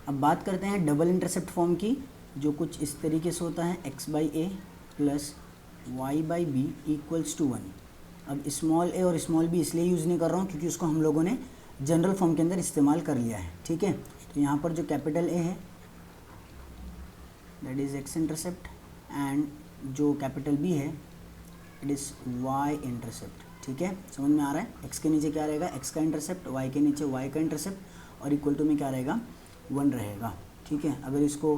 अब बात करते हैं डबल इंटरसेप्ट फॉर्म की, जो कुछ इस तरीके से होता है x/a plus y/b equals to 1। अब स्मॉल a और स्मॉल b इसलिए यूज़ नहीं कर रहा हूँ क्योंकि उसको हम लोगों ने जनरल फॉर्म के अंदर इस्तेमाल कर लिया है, ठीक है। तो यहाँ पर जो कैपिटल A है that is x intercept, and जो कैपिटल B है इट इज़ y इंटरसेप्ट, ठीक है। समझ में आ रहा है। x के नीचे क्या रहेगा, x का इंटरसेप्ट, y के नीचे y का इंटरसेप्ट, और इक्वल टू में क्या रहेगा, 1 रहेगा, ठीक है। अगर इसको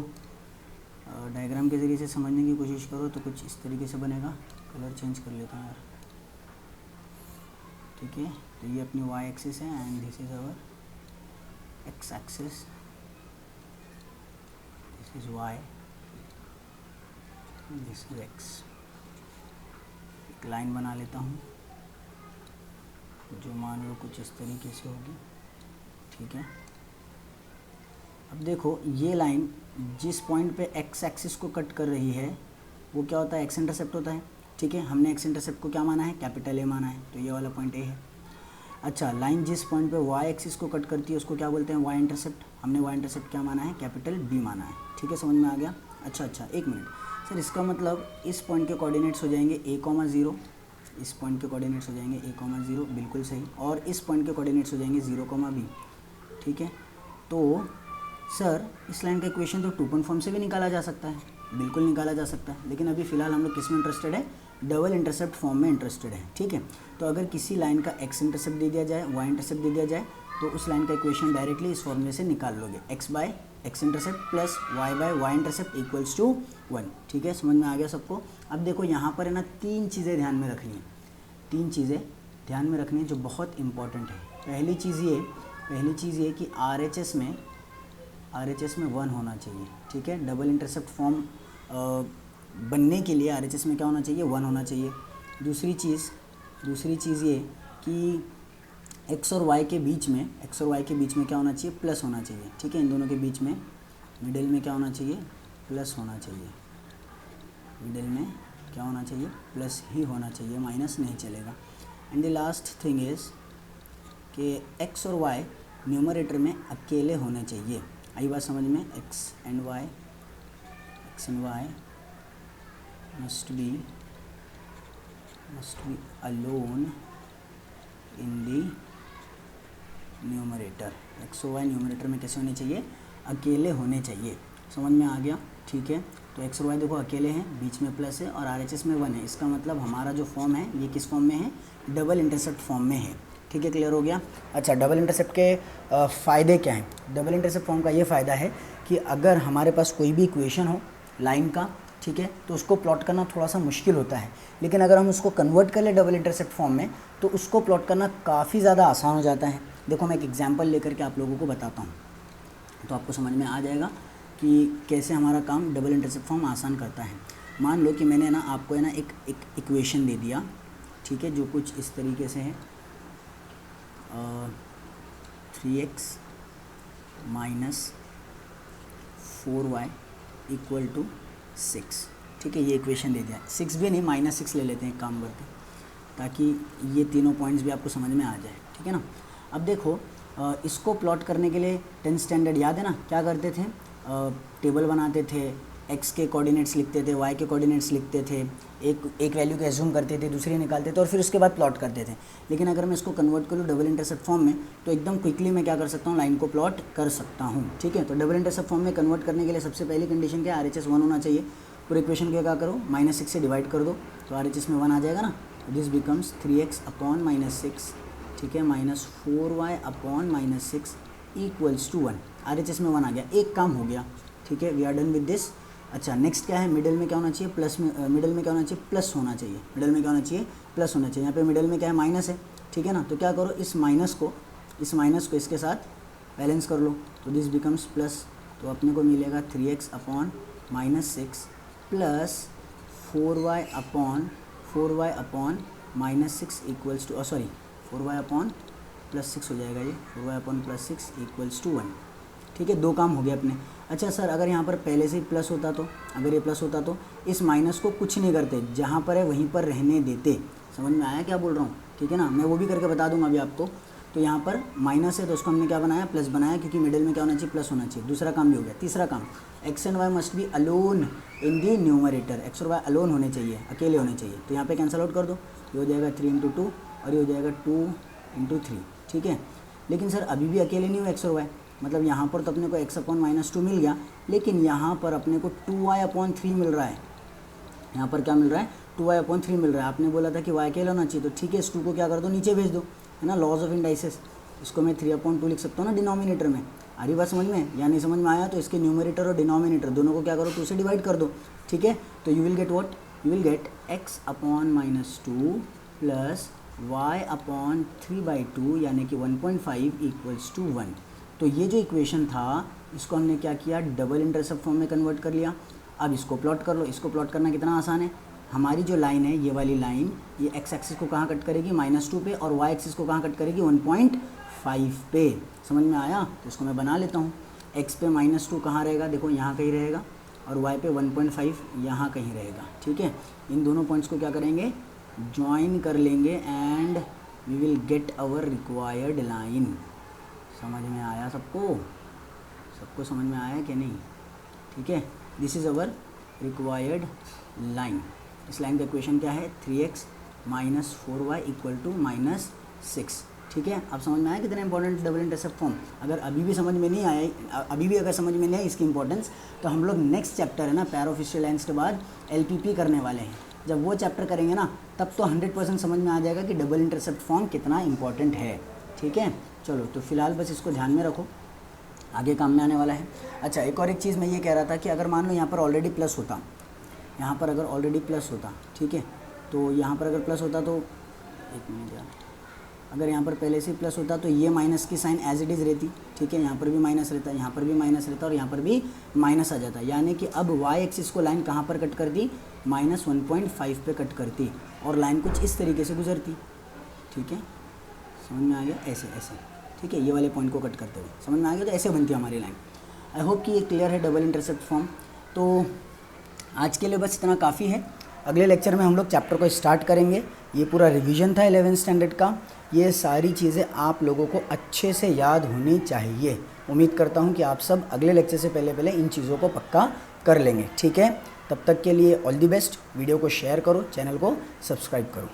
डायग्राम के ज़रिए से समझने की कोशिश करो तो कुछ इस तरीके से बनेगा। कलर चेंज कर लेता हूँ यार, ठीक है। तो ये अपनी y एक्सिस है and this is our x axis, this is y, this is x। एक लाइन बना लेता हूँ जो मान लो कुछ इस तरीके से होगी, ठीक है। अब देखो ये लाइन जिस पॉइंट पे x एक्सिस को कट कर रही है वो क्या होता है, x इंटरसेप्ट होता है, ठीक है। हमने x इंटरसेप्ट को क्या माना है, कैपिटल A माना है, तो ये वाला पॉइंट A है। अच्छा, लाइन जिस पॉइंट पे y एक्सिस को कट करती है उसको क्या बोलते हैं, y इंटरसेप्ट। हमने y इंटरसेप्ट क्या माना है, कैपिटल B माना है, ठीक है। समझ में आ गया। अच्छा, एक मिनट सर, इसका मतलब इस पॉइंट के कोऑर्डिनेट्स हो जाएंगे a,0, इस पॉइंट के कोऑर्डिनेट्स हो जाएंगे a,0, बिल्कुल सही, और इस पॉइंट के कोऑर्डिनेट्स हो जाएंगे 0,b, ठीक है। तो सर इस लाइन का इक्वेशन तो 2 पॉइंट फॉर्म से भी निकाला जा सकता है, बिल्कुल निकाला जा सकता है, लेकिन अभी फ़िलहाल हम लोग किस में इंटरेस्टेड है, डबल इंटरसेप्ट फॉर्म में इंटरेस्टेड है, ठीक है। तो अगर किसी लाइन का x इंटरसेप्ट दे दिया जाए, y इंटरसेप्ट दे दिया जाए, तो उस लाइन का इक्वेशन डायरेक्टली इस फॉर्मूले से निकाल लोगे, x/x intercept plus y/y intercept equals to 1, ठीक है। समझ में आ गया सबको। अब देखो यहाँ पर है ना 3 चीज़ें ध्यान में रखनी है, 3 चीज़ें ध्यान में रखनी है जो बहुत इंपॉर्टेंट है। पहली चीज़ ये कि RHS में 1 होना चाहिए, ठीक है। डबल इंटरसेप्ट फॉर्म बनने के लिए RHS में क्या होना चाहिए, 1 होना चाहिए। दूसरी चीज़ ये कि x और y के बीच में क्या होना चाहिए, प्लस होना चाहिए, ठीक है। इन दोनों के बीच में मिडिल में क्या होना चाहिए, प्लस होना चाहिए, मिडिल में क्या होना चाहिए, प्लस ही होना चाहिए, माइनस नहीं चलेगा। And the last thing is कि x और y न्यूमरेटर में अकेले होने चाहिए। आई बात समझ में, x and y must be alone in the numerator. x और y न्यूमरेटर में कैसे होने चाहिए, अकेले होने चाहिए। समझ में आ गया, ठीक है। तो x और y देखो अकेले हैं, बीच में प्लस है और RHS में 1 है, इसका मतलब हमारा जो फॉर्म है ये किस फॉर्म में है, डबल इंटरसेप्ट फॉर्म में है, ठीक है। क्लियर हो गया। अच्छा, डबल इंटरसेप्ट के फ़ायदे क्या हैं। डबल इंटरसेप्ट फॉर्म का ये फ़ायदा है कि अगर हमारे पास कोई भी इक्वेशन हो लाइन का, ठीक है, तो उसको प्लॉट करना थोड़ा सा मुश्किल होता है, लेकिन अगर हम उसको कन्वर्ट कर ले डबल इंटरसेप्ट फॉर्म में तो उसको प्लॉट करना काफ़ी ज़्यादा आसान हो जाता है। देखो मैं एक एग्जांपल लेकर के आप लोगों को बताता हूँ तो आपको समझ में आ जाएगा कि कैसे हमारा काम डबल इंटरसेप्ट फॉर्म आसान करता है। मान लो कि मैंने ना आपको है ना एक इक्वेशन दे दिया, ठीक है, जो कुछ इस तरीके से है, 3x minus 4y equal to 6, ठीक है। ये इक्वेशन दे दिया, 6 भी नहीं -6 ले लेते हैं, एक काम करते हैं ताकि ये तीनों पॉइंट्स भी आपको समझ में आ जाए, ठीक है ना। अब देखो इसको प्लॉट करने के लिए 10th स्टैंडर्ड याद है ना, क्या करते थे, टेबल बनाते थे, x के कोऑर्डिनेट्स लिखते थे, y के कोऑर्डिनेट्स लिखते थे, एक वैल्यू को एज्यूम करते थे, दूसरी निकालते थे और फिर उसके बाद प्लॉट करते थे। लेकिन अगर मैं इसको कन्वर्ट करूँ डबल इंटरसेप्ट फॉर्म में तो एकदम क्विकली मैं क्या कर सकता हूँ, लाइन को प्लॉट कर सकता हूँ, ठीक है। तो डबल इंटरसेप्ट फॉर्म में कन्वर्ट करने के लिए सबसे पहली कंडीशन क्या है, RHS 1 होना चाहिए। पूरे इक्वेशन को क्या करो, -6 से डिवाइड कर दो तो RHS में 1 आ जाएगा ना। दिस बिकम्स 3x अपॉन -6, ठीक है, -4y upon -6 equals to 1। RHS में 1 आ गया, एक काम हो गया, ठीक है, we are done with this. अच्छा, नेक्स्ट क्या है, मिडिल में क्या होना चाहिए, मिडिल में क्या होना चाहिए, प्लस होना चाहिए, मिडिल में क्या होना चाहिए, प्लस होना चाहिए। यहाँ पे मिडिल में क्या है, माइनस है, ठीक है ना। तो क्या करो, इस माइनस को इसके साथ बैलेंस कर लो तो दिस बिकम्स प्लस। तो अपने को मिलेगा 3x upon -6 plus 4y upon -6 equals to 4y upon +6 हो जाएगा ये, 4y अपॉन +6 इक्वल्स टू 1, ठीक है। दो काम हो गए अपने। अच्छा सर, अगर यहाँ पर पहले से ही प्लस होता तो, अगर ये प्लस होता तो इस माइनस को कुछ नहीं करते, जहाँ पर है वहीं पर रहने देते। समझ में आया क्या बोल रहा हूँ, ठीक है ना। मैं वो भी करके बता दूंगा अभी आपको। तो यहाँ पर माइनस है तो उसको हमने क्या बनाया, प्लस बनाया, क्योंकि मिडिल में क्या होना चाहिए, प्लस होना चाहिए। दूसरा काम भी हो गया। तीसरा काम, x and y must be alone in the numerator. X और वाई अलोन होने चाहिए, अकेले होने चाहिए। तो यहाँ पे कैंसिल आउट कर दो, ये हो जाएगा 3 × 2 और ये हो जाएगा 2 × 3, ठीक है। लेकिन सर अभी भी अकेले नहीं हो एक्स और वाई, मतलब यहाँ पर तो अपने को x/-2 मिल गया, लेकिन यहाँ पर अपने को 2y/3 मिल रहा है। यहाँ पर क्या मिल रहा है, 2y/3 मिल रहा है। आपने बोला था कि y अकेला होना चाहिए, तो ठीक है, इस 2 को क्या कर दो, नीचे भेज दो, है ना, लॉज ऑफ इंडाइसेस। इसको मैं 3/2 लिख सकता हूँ ना डिनोमिनेटर में। आ रही बात समझ में, या नहीं समझ में आया तो इसके न्यूमरेटर और डिनोमिनेटर दोनों को क्या करो, 2 से डिवाइड कर दो, ठीक है। तो you will get what, you will get x/-2 plus y/3/2 यानी कि 1.5 = 1। तो ये जो इक्वेशन था इसको हमने क्या किया, डबल इंटरसेप्ट फॉर्म में कन्वर्ट कर लिया। अब इसको प्लॉट कर लो। इसको प्लॉट करना कितना आसान है, हमारी जो लाइन है ये वाली लाइन, ये x एक्सिस को कहाँ कट करेगी, -2 पे, और y एक्सिस को कहाँ कट करेगी, 1.5 पे। समझ में आया? तो इसको मैं बना लेता हूँ। x पे -2 कहाँ रहेगा, देखो यहाँ कहीं रहेगा, और y पे 1.5 यहाँ कहीं रहेगा, ठीक है। इन दोनों पॉइंट्स को क्या करेंगे, ज्वाइन कर लेंगे and we will get our required line. समझ में आया सबको? सबको समझ में आया कि नहीं? ठीक है, this is our required line. इस लाइन का इक्वेशन क्या है, 3x - 4y = -6। ठीक है, अब समझ में आया कितना इंपॉर्टेंट डबल इंटरसेप्ट फॉर्म। अगर अभी भी समझ में नहीं आया, अभी भी अगर समझ में नहीं आई इसकी इंपॉर्टेंस, तो हम लोग नेक्स्ट चैप्टर है ना, पैर ऑफ फेशियल लाइन्स के बाद LPP करने वाले हैं। जब वो चैप्टर करेंगे ना, तब तो 100% समझ में आ जाएगा कि डबल इंटरसेप्ट फॉर्म कितना इंपॉर्टेंट है। ठीक है, चलो तो फिलहाल बस इसको ध्यान में रखो, आगे काम में आने वाला है। अच्छा, एक और एक चीज़ मैं ये कह रहा था कि अगर मान लो यहाँ पर ऑलरेडी प्लस होता, यहाँ पर अगर ऑलरेडी प्लस होता, ठीक है, तो यहाँ पर अगर प्लस होता तो एक मिनट यार, अगर यहाँ पर पहले से प्लस होता तो ये माइनस की साइन एज इट इज़ रहती। ठीक है, यहाँ पर भी माइनस रहता, यहाँ पर भी माइनस रहता और यहाँ पर भी माइनस आ जाता। यानी कि अब y एक्सिस को लाइन कहाँ पर कट कर दी, -1.5 पे कट करती और लाइन कुछ इस तरीके से गुजरती। ठीक है, समझ में आ गया? ऐसे ऐसे, ठीक है, ये वाले पॉइंट को कट करते हुए समझ में आ गया। तो ऐसे बनती है हमारी लाइन। आई होप कि ये क्लियर है डबल इंटरसेप्ट फॉर्म। तो आज के लिए बस इतना काफ़ी है। अगले लेक्चर में हम लोग चैप्टर को स्टार्ट करेंगे। ये पूरा रिवीजन था 11th स्टैंडर्ड का। ये सारी चीज़ें आप लोगों को अच्छे से याद होनी चाहिए। उम्मीद करता हूँ कि आप सब अगले लेक्चर से पहले इन चीज़ों को पक्का कर लेंगे। ठीक है, तब तक के लिए ऑल दी बेस्ट। वीडियो को शेयर करो, चैनल को सब्सक्राइब करो।